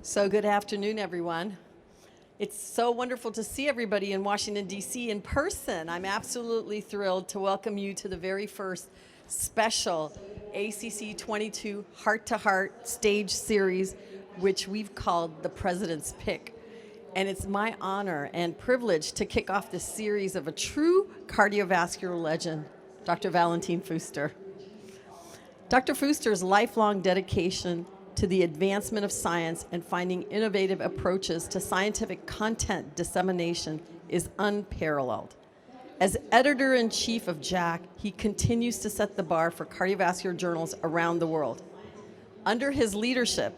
So good afternoon, everyone. It's so wonderful to see everybody in Washington, D.C. in person. I'm absolutely thrilled to welcome you to the very first special ACC 22 Heart2Heart Stage series, which we've called the President's Pick. And it's my honor and privilege to kick off this series of a true cardiovascular legend, Dr. Valentin Fuster. Dr. Fuster's lifelong dedication to the advancement of science and finding innovative approaches to scientific content dissemination is unparalleled. As editor-in-chief of JACC, he continues to set the bar for cardiovascular journals around the world. Under his leadership,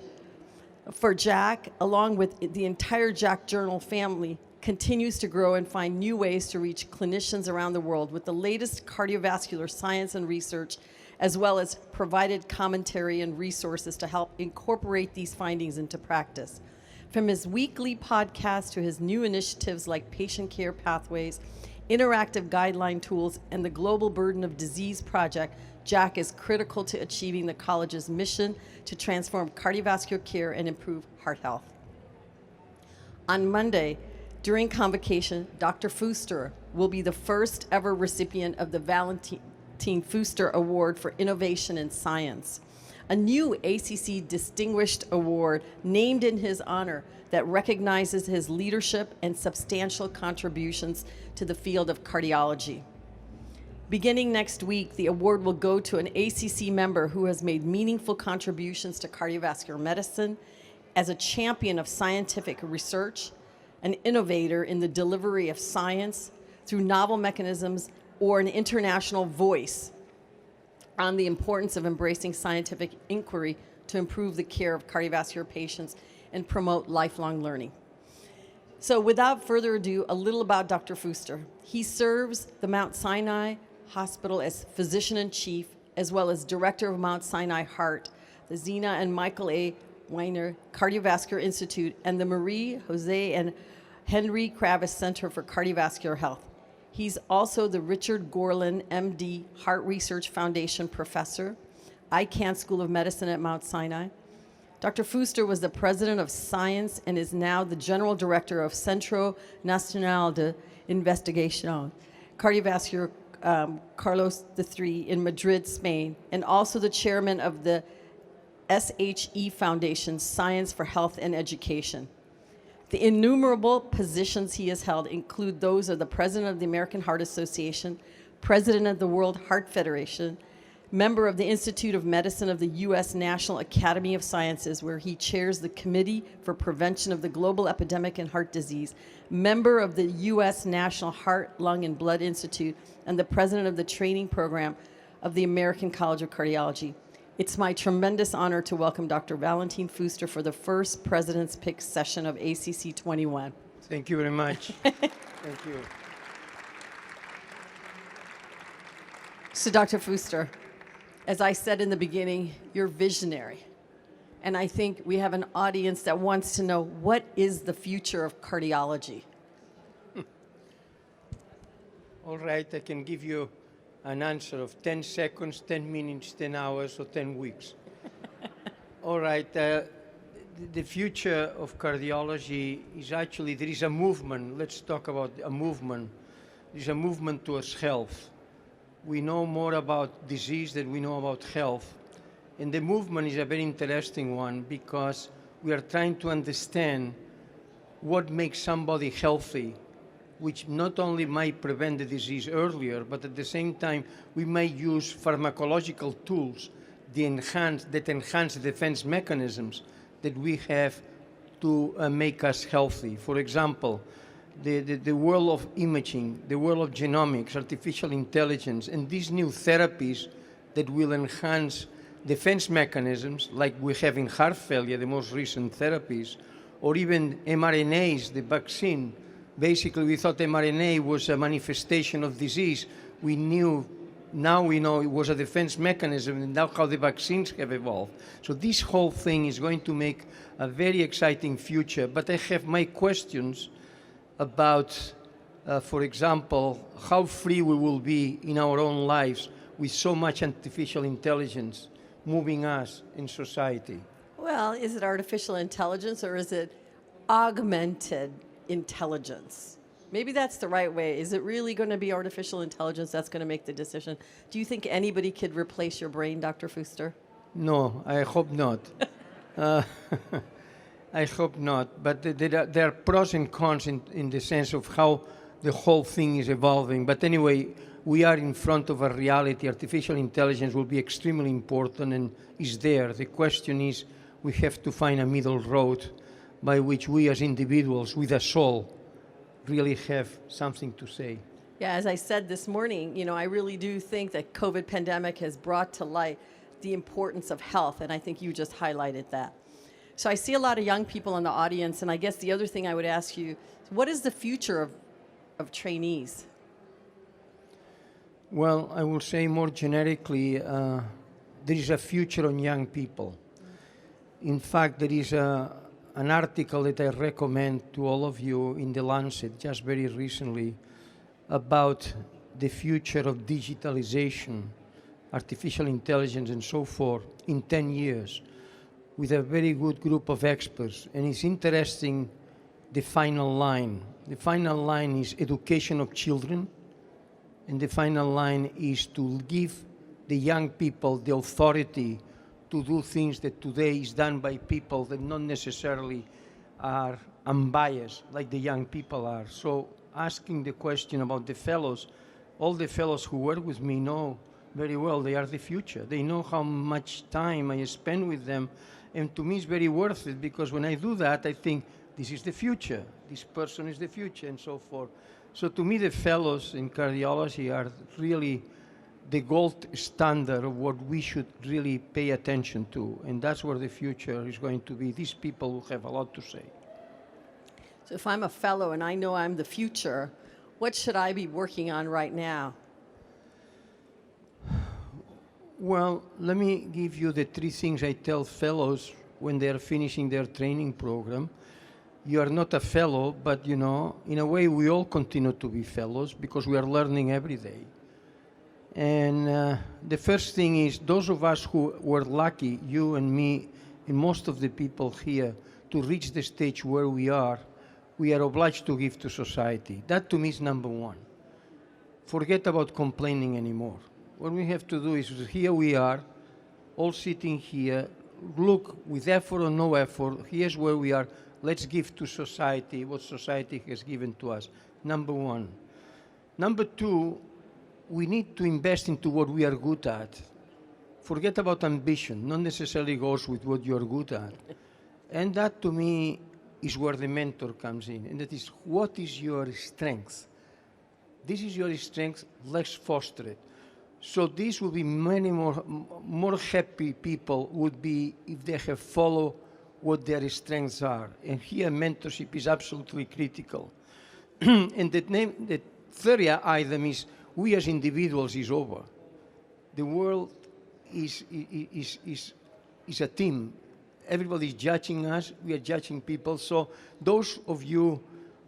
for JACC, along with the entire JACC journal family, continues to grow and find new ways to reach clinicians around the world with the latest cardiovascular science and research, as well as provided commentary and resources to help incorporate these findings into practice. From his weekly podcast to his new initiatives like patient care pathways, interactive guideline tools, and the Global Burden of Disease Project, JACC is critical to achieving the college's mission to transform cardiovascular care and improve heart health. On Monday, during convocation, Dr. Fuster will be the first ever recipient of the Valentin Fuster Award for Innovation in Science, a new ACC Distinguished Award named in his honor that recognizes his leadership and substantial contributions to the field of cardiology. Beginning next week, the award will go to an ACC member who has made meaningful contributions to cardiovascular medicine as a champion of scientific research, an innovator in the delivery of science through novel mechanisms, or an international voice on the importance of embracing scientific inquiry to improve the care of cardiovascular patients and promote lifelong learning. So without further ado, a little about Dr. Fuster. He serves the Mount Sinai Hospital as physician-in-chief, as well as director of Mount Sinai Heart, the Zena and Michael A. Weiner Cardiovascular Institute, and the Marie, Jose, and Henry Kravis Center for Cardiovascular Health. He's also the Richard Gorlin, MD, Heart Research Foundation professor, Icahn School of Medicine at Mount Sinai. Dr. Fuster was the president of science and is now the general director of Centro Nacional de Investigación Cardiovascular Carlos III in Madrid, Spain, and also the chairman of the SHE Foundation's Science for Health and Education. The innumerable positions he has held include those of the president of the American Heart Association, president of the World Heart Federation, member of the Institute of Medicine of the U.S. National Academy of Sciences, where he chairs the Committee for Prevention of the Global Epidemic in Heart Disease, member of the U.S. National Heart, Lung, and Blood Institute, and the president of the training program of the American College of Cardiology. It's my tremendous honor to welcome Dr. Valentin Fuster for the first President's Pick session of ACC 21. Thank you very much. Thank you. So, Dr. Fuster, as I said in the beginning, you're visionary. And I think we have an audience that wants to know, what is the future of cardiology? All right, I can give you an answer of 10 seconds, 10 minutes, 10 hours, or 10 weeks. All right, the future of cardiology is actually, there is a movement. Let's talk about a movement. There's a movement towards health. We know more about disease than we know about health. And the movement is a very interesting one because we are trying to understand what makes somebody healthy, which not only might prevent the disease earlier, but at the same time, we may use pharmacological tools that enhance the defense mechanisms that we have to make us healthy. For example, the world of imaging, the world of genomics, artificial intelligence, and these new therapies that will enhance defense mechanisms, like we have in heart failure, the most recent therapies, or even mRNAs, the vaccine. Basically, we thought mRNA was a manifestation of disease. Now we know it was a defense mechanism, and now how the vaccines have evolved. So this whole thing is going to make a very exciting future. But I have my questions about, for example, how free we will be in our own lives with so much artificial intelligence moving us in society. Well, is it artificial intelligence or is it augmented intelligence? Maybe that's the right way. Is it really going to be artificial intelligence that's going to make the decision? Do you think anybody could replace your brain, Dr. Fuster? No, I hope not. Uh, I hope not. But there are pros and cons in the sense of how the whole thing is evolving. But anyway, we are in front of a reality. Artificial intelligence will be extremely important and is there. The question is, we have to find a middle road by which we as individuals with a soul really have something to say. Yeah, as I said this morning, I really do think that COVID pandemic has brought to light the importance of health, and I think you just highlighted that. So I see a lot of young people in the audience, and I guess the other thing I would ask you, what is the future of trainees? Well, I will say more generically, there is a future on young people. In fact, there is an article that I recommend to all of you in The Lancet just very recently about the future of digitalization, artificial intelligence and so forth in 10 years with a very good group of experts. And it's interesting, the final line. The final line is education of children, and the final line is to give the young people the authority to do things that today is done by people that not necessarily are unbiased like the young people are. So asking the question about the fellows, all the fellows who work with me know very well they are the future. They know how much time I spend with them, and to me it's very worth it, because when I do that, I think this is the future, this person is the future, and so forth. So to me, the fellows in cardiology are really the gold standard of what we should really pay attention to, and that's where the future is going to be. These people will have a lot to say. So if I'm a fellow and I know I'm the future, what should I be working on right now? Well, let me give you the 3 things I tell fellows when they are finishing their training program. You are not a fellow, but in a way we all continue to be fellows because we are learning every day. And the first thing is, those of us who were lucky, you and me, and most of the people here, to reach the stage where we are obliged to give to society. That to me is number one. Forget about complaining anymore. What we have to do is, here we are, all sitting here, look, with effort or no effort, here's where we are. Let's give to society what society has given to us. Number one. Number two, we need to invest into what we are good at. Forget about ambition. Not necessarily goes with what you're good at. And that, to me, is where the mentor comes in. And that is, what is your strength? This is your strength, let's foster it. So this will be many more happy people would be if they have followed what their strengths are. And here mentorship is absolutely critical. And the third item is, we as individuals is over. The world is a team. Everybody's judging us, we are judging people. So those of you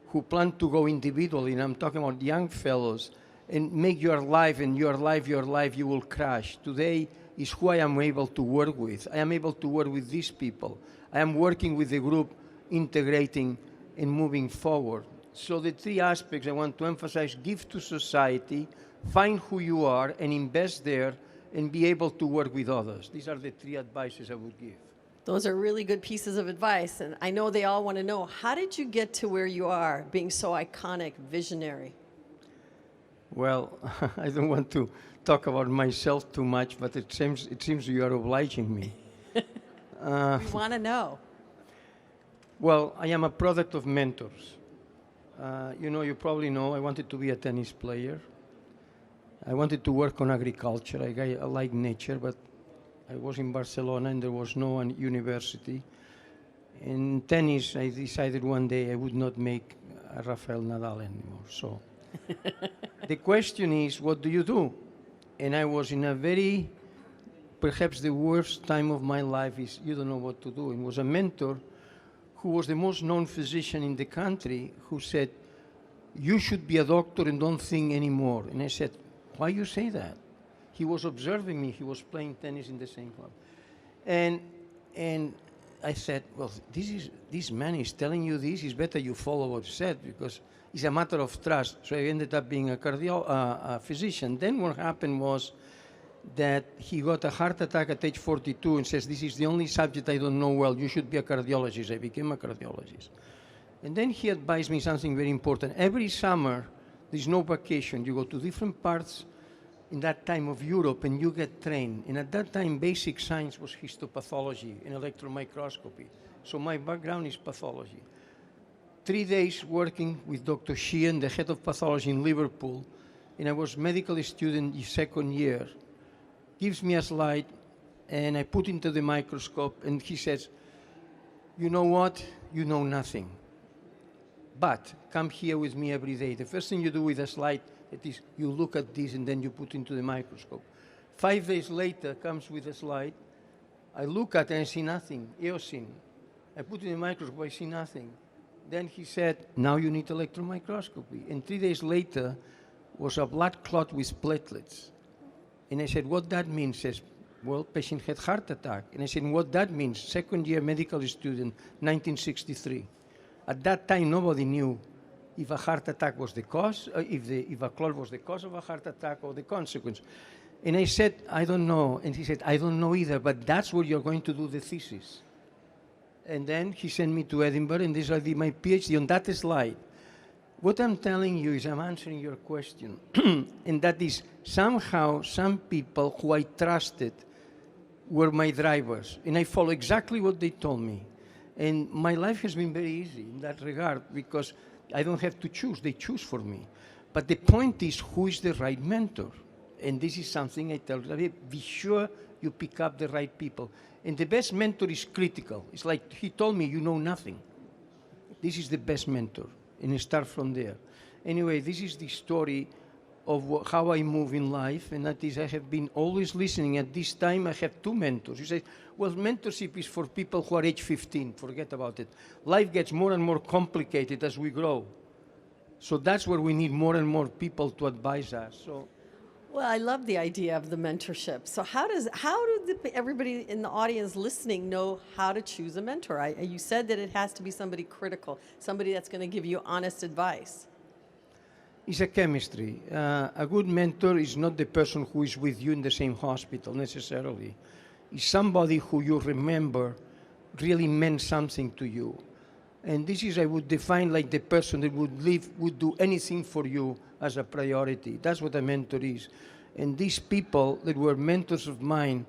who plan to go individually, and I'm talking about young fellows, and make your life, you will crash. Today is who I am able to work with. I am able to work with these people. I am working with the group, integrating and moving forward. So the 3 aspects I want to emphasize: give to society, find who you are and invest there, and be able to work with others. These are the 3 advices I would give. Those are really good pieces of advice, and I know they all want to know, how did you get to where you are, being so iconic, visionary? Well, I don't want to talk about myself too much, but it seems you are obliging me. We want to know. Well, I am a product of mentors. You probably know I wanted to be a tennis player. I wanted to work on agriculture. I like nature, but I was in Barcelona and there was no university. In tennis, I decided one day I would not make Rafael Nadal anymore. So the question is, what do you do? And I was in a very, perhaps the worst time of my life is you don't know what to do. It was a mentor who was the most known physician in the country who said, you should be a doctor and don't think anymore. And I said, why you say that? He was observing me. He was playing tennis in the same club. And I said, well, this man is telling you this. It's better you follow what's said because it's a matter of trust. So I ended up being a physician. Then what happened was that he got a heart attack at age 42 and says, this is the only subject I don't know well. You should be a cardiologist. I became a cardiologist. And then he advised me something very important. Every summer, there's no vacation. You go to different parts in that time of Europe and you get trained. And at that time, basic science was histopathology and electron microscopy. So my background is pathology. 3 days working with Dr. Sheehan, the head of pathology in Liverpool, and I was medical student in second year. Gives me a slide, and I put into the microscope, and he says, you know what? You know nothing. But come here with me every day. The first thing you do with a slide is you look at this, and then you put into the microscope. 5 days later, comes with a slide. I look at it, and I see nothing, eosin. I put it in the microscope, I see nothing. Then he said, now you need electron microscopy. And 3 days later was a blood clot with platelets. And I said, what that means? He says, well, patient had heart attack. And I said, what that means? Second year medical student, 1963. At that time, nobody knew if a heart attack was the cause, if a clot was the cause of a heart attack or the consequence. And I said, I don't know. And he said, I don't know either, but that's where you're going to do the thesis. And then he sent me to Edinburgh, and this I did my PhD on that slide. What I'm telling you is I'm answering your question, and that is somehow some people who I trusted were my drivers, and I follow exactly what they told me. And my life has been very easy in that regard because I don't have to choose, they choose for me. But the point is, who is the right mentor? And this is something I tell you, be sure you pick up the right people. And the best mentor is critical. It's like he told me, you know nothing. This is the best mentor. And start from there. Anyway, this is the story of how I move in life, and that is I have been always listening. At this time, I have 2 mentors. You say, well, mentorship is for people who are age 15. Forget about it. Life gets more and more complicated as we grow. So that's where we need more and more people to advise us. So. Well, I love the idea of the mentorship. So how do everybody in the audience listening know how to choose a mentor? You said that it has to be somebody critical, somebody that's going to give you honest advice. It's a chemistry. A good mentor is not the person who is with you in the same hospital necessarily. It's somebody who you remember really meant something to you. And this is, I would define like the person that would do anything for you as a priority. That's what a mentor is. And these people that were mentors of mine,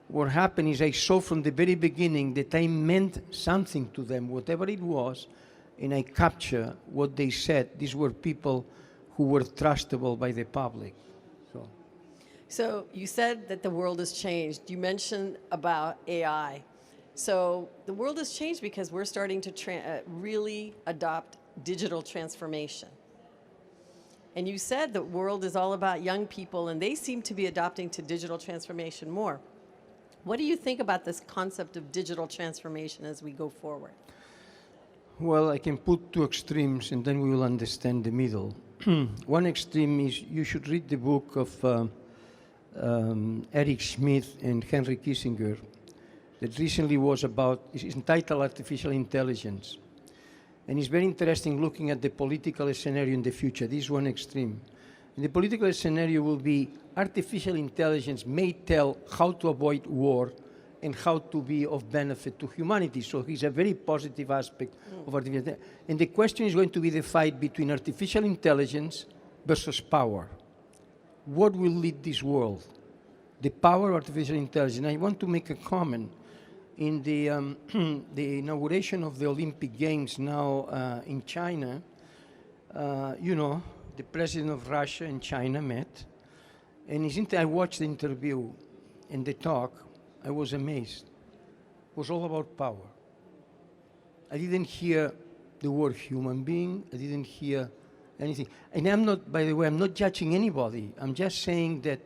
what happened is I saw from the very beginning that I meant something to them, whatever it was, and I captured what they said. These were people who were trustable by the public. So you said that the world has changed. You mentioned about AI. So the world has changed because we're starting to really adopt digital transformation. And you said the world is all about young people, and they seem to be adopting to digital transformation more. What do you think about this concept of digital transformation as we go forward? Well, I can put 2 extremes, and then we will understand the middle. One extreme is you should read the book of Eric Schmidt and Henry Kissinger that recently was it's entitled Artificial Intelligence. And it's very interesting looking at the political scenario in the future. This is one extreme. And the political scenario will be artificial intelligence may tell how to avoid war and how to be of benefit to humanity. So it's a very positive aspect of artificial intelligence. And the question is going to be the fight between artificial intelligence versus power. What will lead this world? The power of artificial intelligence. I want to make a comment. In the inauguration of the Olympic Games now in China, the president of Russia and China met. And I watched the interview and the talk. I was amazed. It was all about power. I didn't hear the word human being. I didn't hear anything. And I'm not, by the way, I'm not judging anybody. I'm just saying that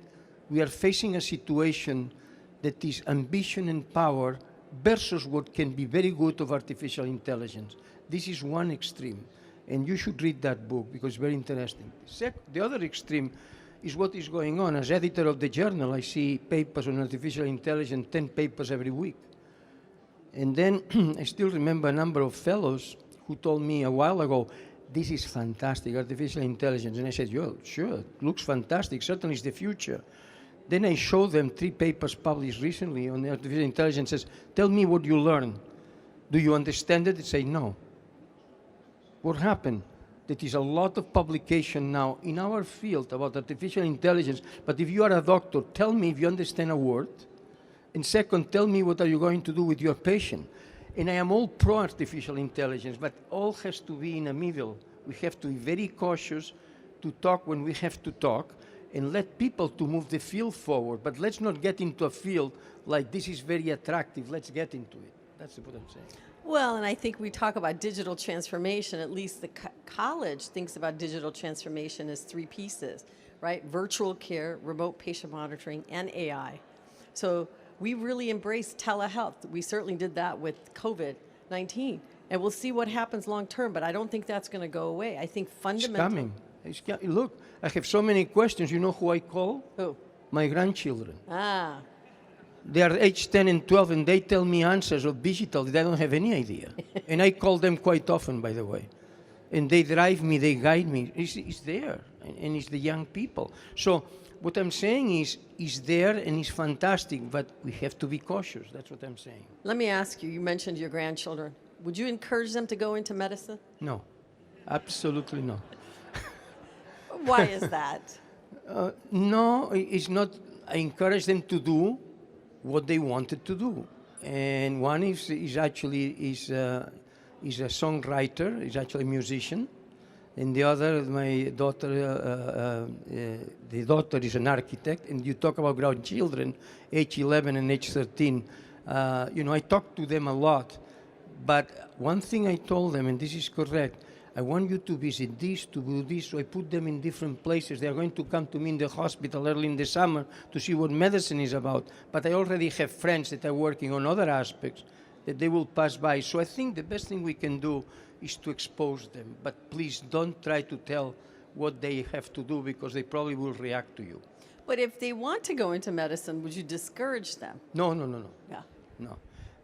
we are facing a situation that is ambition and power versus what can be very good of artificial intelligence. This is one extreme, and you should read that book because it's very interesting. The other extreme is what is going on. As editor of the journal, I see papers on artificial intelligence, 10 papers every week. And then I still remember a number of fellows who told me a while ago, this is fantastic, artificial intelligence. And I said, yeah, sure, it looks fantastic, certainly it's the future. Then I showed them 3 papers published recently on artificial intelligence. Says, tell me what you learned. Do you understand it? They say, no. What happened? There is a lot of publication now in our field about artificial intelligence, but if you are a doctor, tell me if you understand a word. And second, tell me what are you going to do with your patient. And I am all pro artificial intelligence, but all has to be in the middle. We have to be very cautious to talk when we have to talk, and let people to move the field forward. But let's not get into a field like this is very attractive, let's get into it. That's what I'm saying. Well, and I think we talk about digital transformation, at least the college thinks about digital transformation as 3 pieces, right? Virtual care, remote patient monitoring, and AI. So we really embrace telehealth. We certainly did that with COVID-19. And we'll see what happens long term, but I don't think that's going to go away. I think fundamentally. It's coming. Look, I have so many questions. You know who I call? Who? My grandchildren. Ah. They are age 10 and 12, and they tell me answers of digital that I don't have any idea. And I call them quite often, by the way. And they drive me, they guide me. It's there, and it's the young people. So what I'm saying is, it's there and it's fantastic, but we have to be cautious. That's what I'm saying. Let me ask you, you mentioned your grandchildren. Would you encourage them to go into medicine? No, absolutely not. Why is that? No, it's not. I encourage them to do what they wanted to do. And one is actually a songwriter, is actually a musician. And the other, my daughter, the daughter is an architect. And you talk about grandchildren, age 11 and age 13. I talk to them a lot. But one thing I told them, and this is correct, I want you to visit this, to do this, so I put them in different places. They are going to come to me in the hospital early in the summer to see what medicine is about. But I already have friends that are working on other aspects that they will pass by. So I think the best thing we can do is to expose them. But please don't try to tell what they have to do, because they probably will react to you. But if they want to go into medicine, would you discourage them? No. Yeah. No.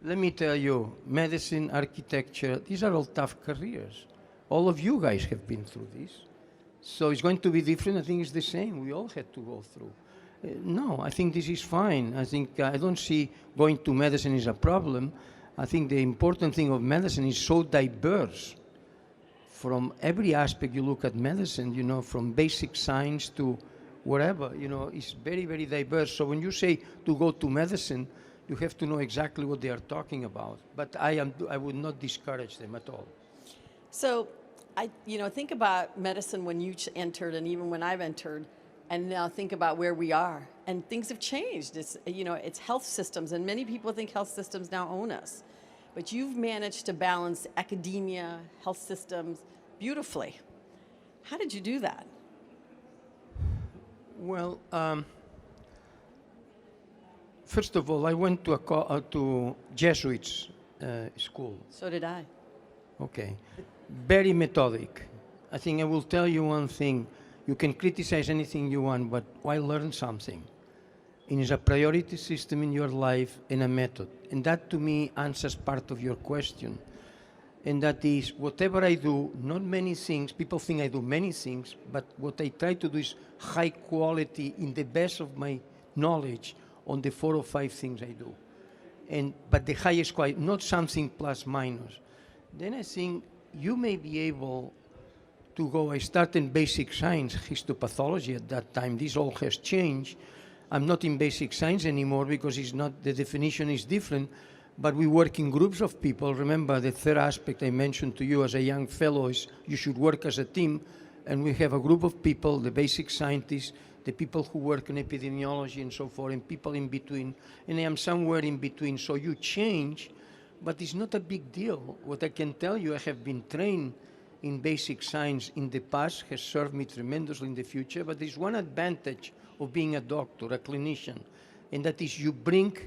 Let me tell you, medicine, architecture, these are all tough careers. All of you guys have been through this. So it's going to be different. I think it's the same. We all had to go through. No, I think this is fine. I think I don't see going to medicine is a problem. I think the important thing of medicine is so diverse. From every aspect you look at medicine, from basic science to whatever, it's very, very diverse. So when you say to go to medicine, you have to know exactly what they are talking about. But I would not discourage them at all. So, think about medicine when you entered, and even when I've entered, and now think about where we are. And things have changed. It's health systems, and many people think health systems now own us. But you've managed to balance academia, health systems beautifully. How did you do that? Well, first of all, I went to Jesuits school. So did I. Okay. Very methodic. I think I will tell you one thing. You can criticize anything you want, but why learn something? It is a priority system in your life and a method. And that, to me, answers part of your question. And that is, whatever I do, not many things, people think I do many things, but what I try to do is high quality in the best of my knowledge on the 4 or 5 things I do. But the highest quality, not something plus minus. Then I think you may be able to go. I started in basic science, histopathology at that time. This all has changed. I'm not in basic science anymore because the definition is different, but we work in groups of people. Remember, the third aspect I mentioned to you as a young fellow is you should work as a team, and we have a group of people, the basic scientists, the people who work in epidemiology and so forth, and people in between, and I am somewhere in between. So you change, but it's not a big deal. What I can tell you, I have been trained in basic science in the past, has served me tremendously in the future, but there's one advantage of being a doctor, a clinician, and that is you bring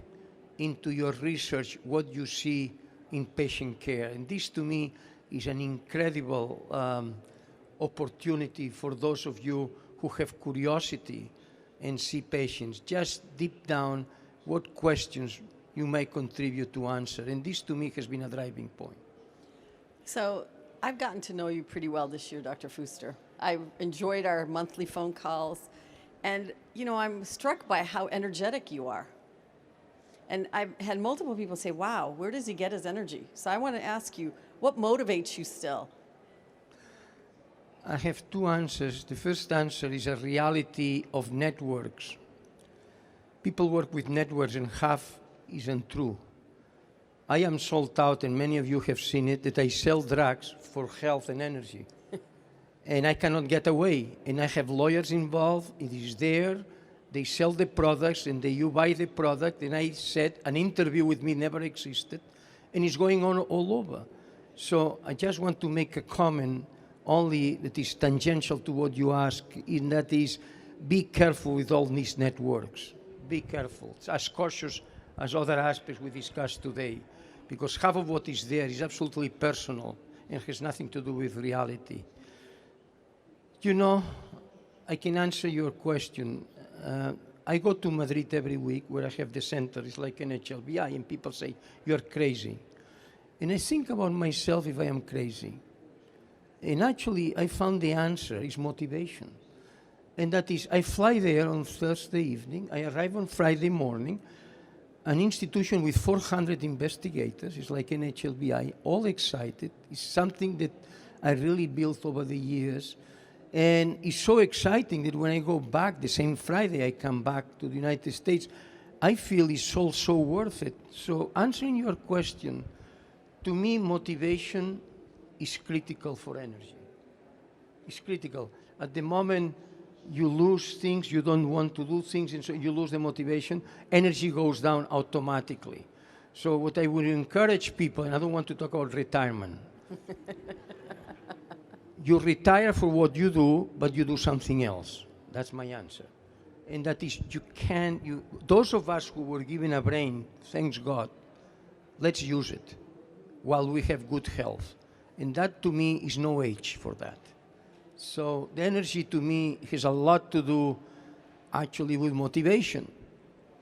into your research what you see in patient care. And this, to me, is an incredible opportunity for those of you who have curiosity and see patients. Just deep down, what questions, you might contribute to answer. And this, to me, has been a driving point. So I've gotten to know you pretty well this year, Dr. Fuster. I've enjoyed our monthly phone calls. And, you know, I'm struck by how energetic you are. And I've had multiple people say, wow, where does he get his energy? So I want to ask you, what motivates you still? I have two answers. The first answer is a reality of networks. People work with networks and half isn't true. I am sold out, and many of you have seen it, that I sell drugs for health and energy. And I cannot get away. And I have lawyers involved. It is there. They sell the products, and you buy the product. And I said an interview with me never existed. And it's going on all over. So I just want to make a comment only that is tangential to what you ask, and that is, be careful with all these networks. Be careful. It's as cautious as other aspects we discussed today, because half of what is there is absolutely personal and has nothing to do with reality. You know, I can answer your question. I go to Madrid every week where I have the center. It's like an HLBI, and people say, you're crazy. And I think about myself if I am crazy. And actually, I found the answer is motivation. And that is, I fly there on Thursday evening, I arrive on Friday morning, an institution with 400 investigators, it's like an HLBI, all excited. It's something that I really built over the years. And it's so exciting that when I go back, the same Friday I come back to the United States, I feel it's all so worth it. So answering your question, to me, motivation is critical for energy. It's critical. At the moment you lose things, you don't want to do things, and so you lose the motivation, energy goes down automatically. So what I would encourage people, and I don't want to talk about retirement, you retire for what you do, but you do something else. That's my answer. And that is, those of us who were given a brain, thanks God, let's use it while we have good health. And that, to me, is no age for that. So the energy, to me, has a lot to do, actually, with motivation.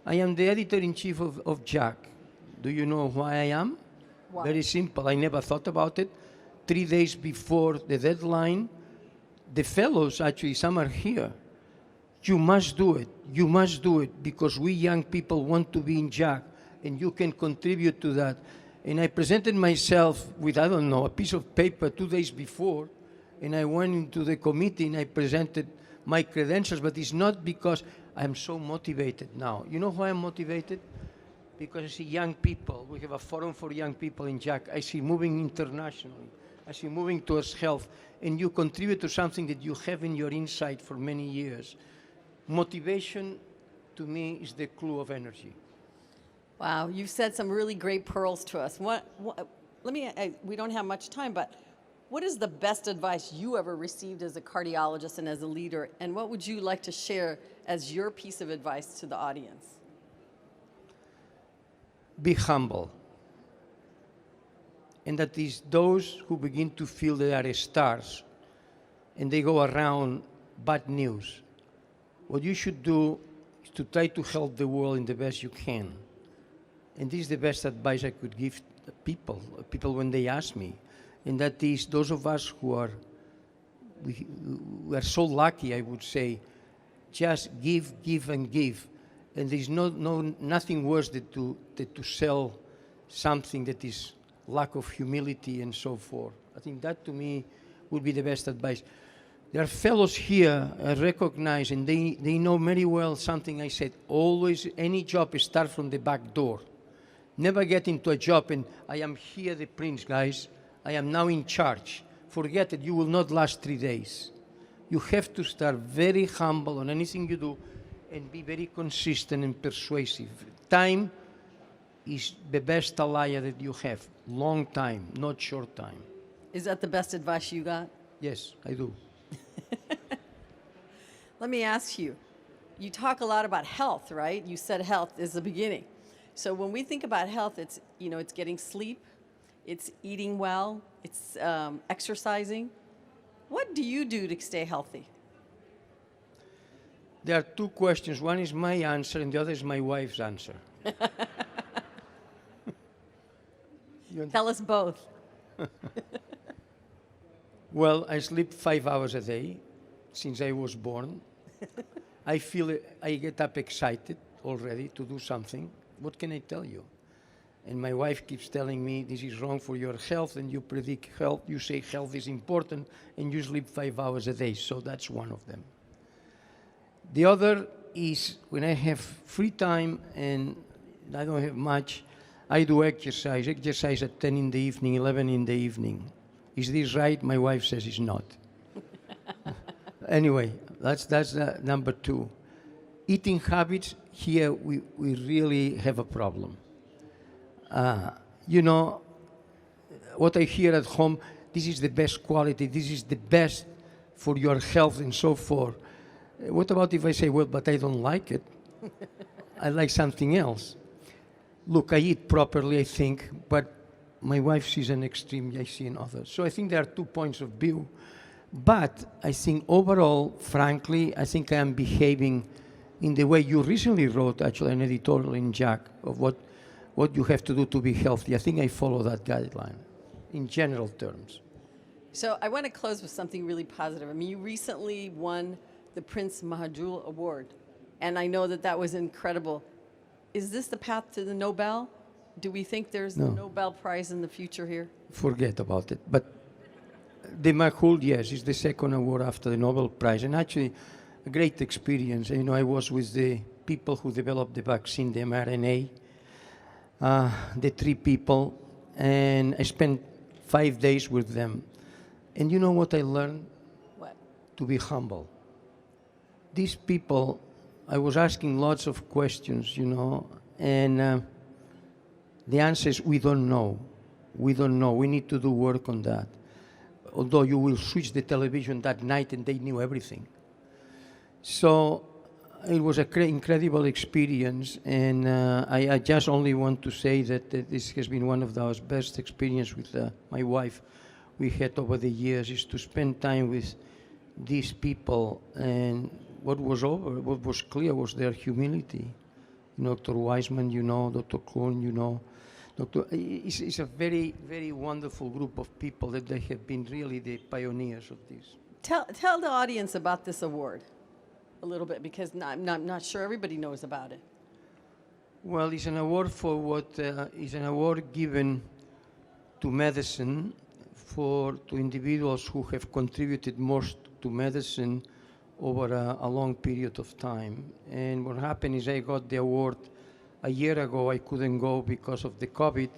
I am the editor-in-chief of JACC. Do you know why I am? Why? Very simple. I never thought about it. 3 days before the deadline, the fellows, actually, some are here. You must do it. You must do it, because we young people want to be in JACC, and you can contribute to that. And I presented myself with, I don't know, a piece of paper 2 days before, and I went into the committee and I presented my credentials, but it's not because I'm so motivated now. You know why I'm motivated? Because I see young people. We have a forum for young people in JACC. I see moving internationally. I see moving towards health. And you contribute to something that you have in your inside for many years. Motivation, to me, is the clue of energy. Wow, you've said some really great pearls to us. We don't have much time, but what is the best advice you ever received as a cardiologist and as a leader, and what would you like to share as your piece of advice to the audience? Be humble. And that is, those who begin to feel they are stars and they go around bad news, what you should do is to try to help the world in the best you can. And this is the best advice I could give people when they ask me. And that is, those of us who are we are so lucky, I would say, just give, and give. And there's nothing worse than to sell something that is lack of humility and so forth. I think that, to me, would be the best advice. There are fellows here I recognize, and they know very well something I said. Always, any job starts from the back door. Never get into a job and I am here the prince, guys. I am now in charge. Forget it, you will not last 3 days. You have to start very humble on anything you do and be very consistent and persuasive. Time is the best ally that you have. Long time, not short time. Is that the best advice you got? Yes, I do. Let me ask you, you talk a lot about health, right? You said health is the beginning. So when we think about health, it's getting sleep, it's eating well, it's exercising. What do you do to stay healthy? There are two questions. One is my answer and the other is my wife's answer. Tell us both. Well, I sleep 5 hours a day since I was born. I get up excited already to do something. What can I tell you? And my wife keeps telling me this is wrong for your health, and you predict health. You say health is important, and you sleep 5 hours a day. So that's one of them. The other is when I have free time and I don't have much, I do exercise at 10 in the evening, 11 in the evening. Is this right? My wife says it's not. Anyway, that's number two. Eating habits, here we really have a problem. You know, what I hear at home, this is the best quality, this is the best for your health and so forth. What about if I say, well, but I don't like it? I like something else. Look, I eat properly, I think, but my wife sees an extreme, I see in others. So I think there are 2 points of view. But I think overall, frankly, I think I am behaving in the way you recently wrote, actually, an editorial in JACC of what you have to do to be healthy. I think I follow that guideline in general terms. So I want to close with something really positive. I mean, you recently won the Prince Mahjool Award, and I know that that was incredible. Is this the path to the Nobel? Do we think there's No. the Nobel Prize in the future here? Forget about it. But the Mahjool, yes, is the second award after the Nobel Prize, and actually a great experience. You know, I was with the people who developed the vaccine, the mRNA, the 3 people, and I spent 5 days with them. And you know what I learned? What? To be humble. These people, I was asking lots of questions, you know, and the answer is we don't know. We don't know. We need to do work on that. Although you will switch the television that night and they knew everything. So it was an incredible experience, and I just only want to say that this has been one of the best experiences with my wife we had over the years, is to spend time with these people. And what was clear was their humility. Dr. Wiseman, you know, Dr. Kuhn, you know. It's a very, very wonderful group of people that they have been really the pioneers of this. Tell the audience about this award a little bit, because I'm not sure everybody knows about it. Well, it's an award for is an award given to medicine to individuals who have contributed most to medicine over a long period of time. And what happened is I got the award a year ago. I couldn't go because of the COVID,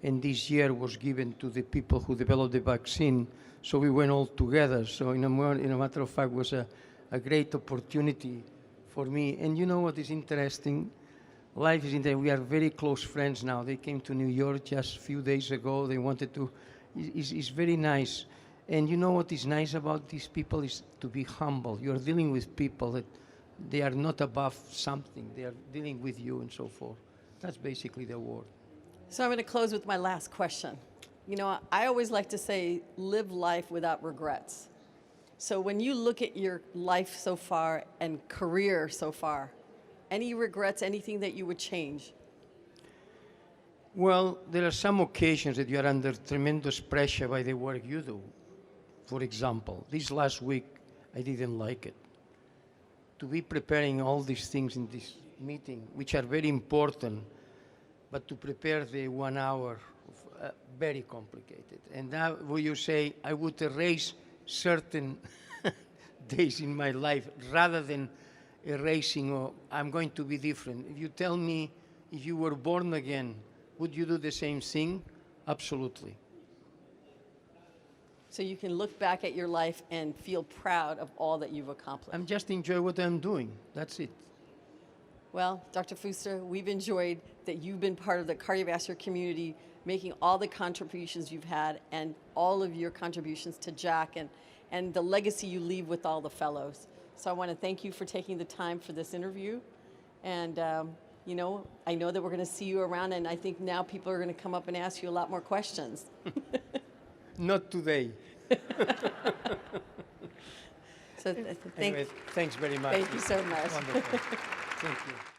and this year was given to the people who developed the vaccine. So we went all together. So in a matter of fact, it was a great opportunity for me. And you know what is interesting? Life is interesting. We are very close friends now. They came to New York just a few days ago. They wanted to. It's very nice. And you know what is nice about these people is to be humble. You're dealing with people that they are not above something. They are dealing with you and so forth. That's basically the award. So I'm going to close with my last question. You know, I always like to say, live life without regrets. So when you look at your life so far and career so far, any regrets, anything that you would change? Well, there are some occasions that you are under tremendous pressure by the work you do. For example, this last week, I didn't like it. To be preparing all these things in this meeting, which are very important, but to prepare the 1 hour, very complicated. And now, will you say, I would erase certain days in my life rather than erasing, or I'm going to be different. If you tell me, if you were born again, would you do the same thing? Absolutely. So you can look back at your life and feel proud of all that you've accomplished. I'm just enjoy what I'm doing. That's it. Well, Dr. Fuster, we've enjoyed that you've been part of the cardiovascular community, making all the contributions you've had and all of your contributions to JACC and the legacy you leave with all the fellows. So I want to thank you for taking the time for this interview. And, you know, I know that we're going to see you around, and I think now people are going to come up and ask you a lot more questions. Not today. So Anyway, thanks very much. Thank you so much. Wonderful. Thank you.